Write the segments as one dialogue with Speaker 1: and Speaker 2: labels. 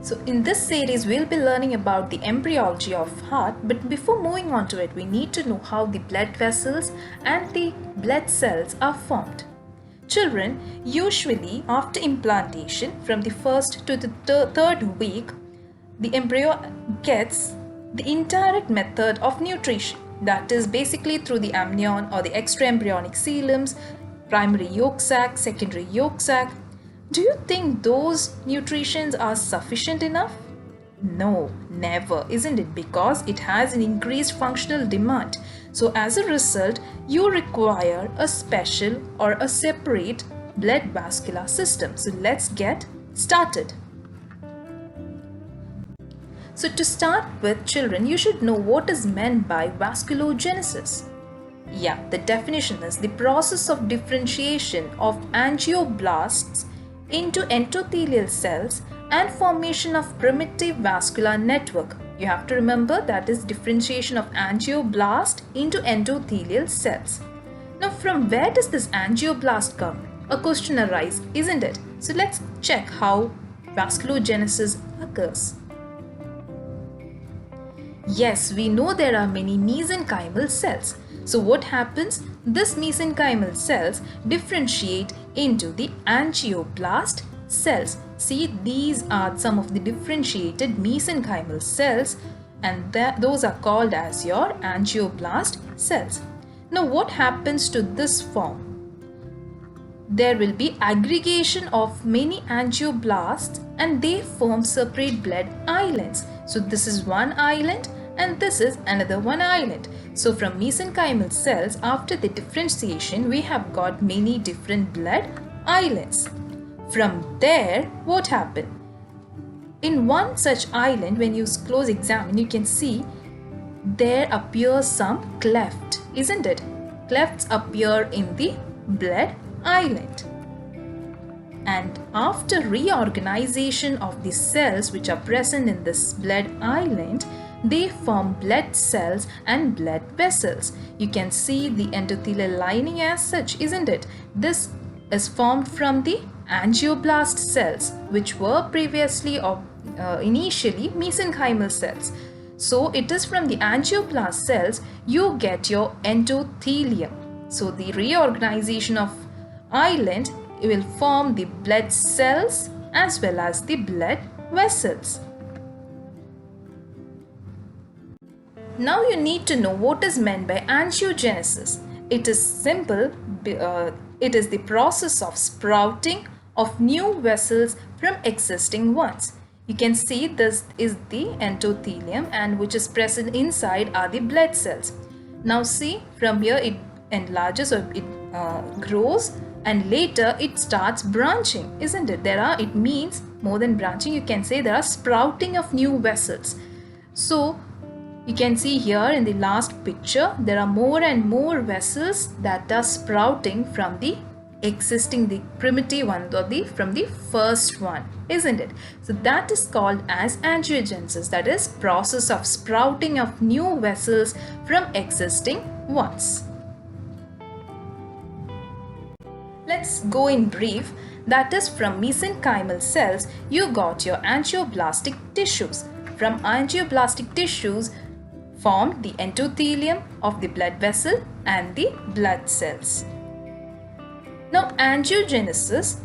Speaker 1: So in this series, we'll be learning about the embryology of heart, but before moving on to it, we need to know how the blood vessels and the blood cells are formed. Children, usually after implantation, from the first to the third week, the embryo gets the indirect method of nutrition, that is basically through the amnion or the extraembryonic coeloms, primary yolk sac, secondary yolk sac. Do you think those nutritions are sufficient enough? No, never, isn't it? Because it has an increased functional demand. So as a result, you require a special or a separate blood vascular system. So let's get started. So to start with, children, you should know what is meant by vasculogenesis. Yeah, the definition is the process of differentiation of angioblasts into endothelial cells and formation of primitive vascular network. You have to remember that is differentiation of angioblast into endothelial cells. Now, from where does this angioblast come? A question arises, isn't it? So let's check how vasculogenesis occurs. Yes, we know there are many mesenchymal cells. So what happens? This mesenchymal cells differentiate into the angioblast cells. See, these are some of the differentiated mesenchymal cells, and those are called as your angioblast cells. Now what happens to this form? There will be aggregation of many angioblasts and they form separate blood islands. So this is one island and this is another one island. So from mesenchymal cells, after the differentiation, we have got many different blood islands. From there, what happened? In one such island, when you close examine, you can see there appears some cleft, isn't it? Clefts appear in the blood island. And after reorganization of the cells which are present in this blood island, they form blood cells and blood vessels. You can see the endothelial lining as such, isn't it? This is formed from the angioblast cells, which were previously or initially mesenchymal cells. So it is from the angioblast cells you get your endothelium. So the reorganization of island will form the blood cells as well as the blood vessels. Now you need to know what is meant by angiogenesis. It is simple. It is the process of sprouting of new vessels from existing ones. You can see this is the endothelium, and which is present inside are the blood cells. Now see, from here it enlarges or it grows, and later it starts branching, isn't it? It means more than branching, you can say there are sprouting of new vessels. So you can see here in the last picture, there are more and more vessels that are sprouting from the existing, the primitive one, or from the first one, isn't it? So that is called as angiogenesis, that is process of sprouting of new vessels from existing ones. Let's go in brief. That is, from mesenchymal cells, you got your angioblastic tissues. From angioblastic tissues formed the endothelium of the blood vessel and the blood cells. Now angiogenesis,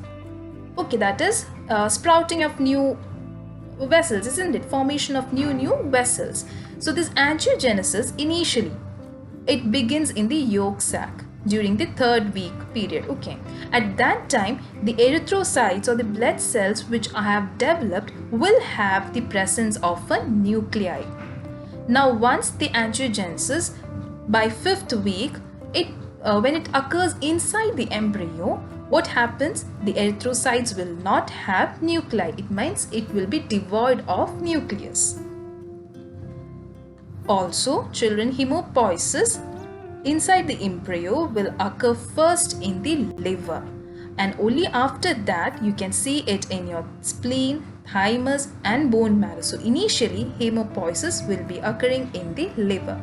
Speaker 1: okay, that is sprouting of new vessels, isn't it? Formation of new vessels. So this angiogenesis, initially it begins in the yolk sac during the third week period. Okay, at that time the erythrocytes or the blood cells which I have developed will have the presence of a nuclei. Now once the angiogenesis, by 5th week, when it occurs inside the embryo, what happens? The erythrocytes will not have nuclei. It means it will be devoid of nucleus. Also, children, hemopoiesis inside the embryo will occur first in the liver, and only after that you can see it in your spleen, thymus and bone marrow. So initially hemopoiesis will be occurring in the liver.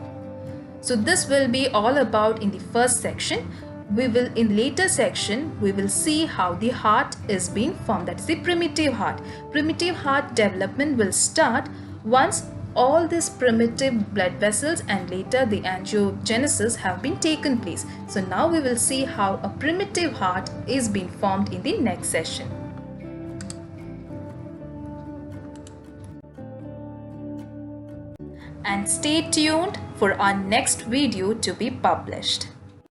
Speaker 1: So this will be all about in the first section. we will, in later section, we will see how the heart is being formed. That is the primitive heart. Primitive heart development will start once all these primitive blood vessels and later the angiogenesis have been taken place. So now we will see how a primitive heart is being formed in the next session. And stay tuned for our next video to be published.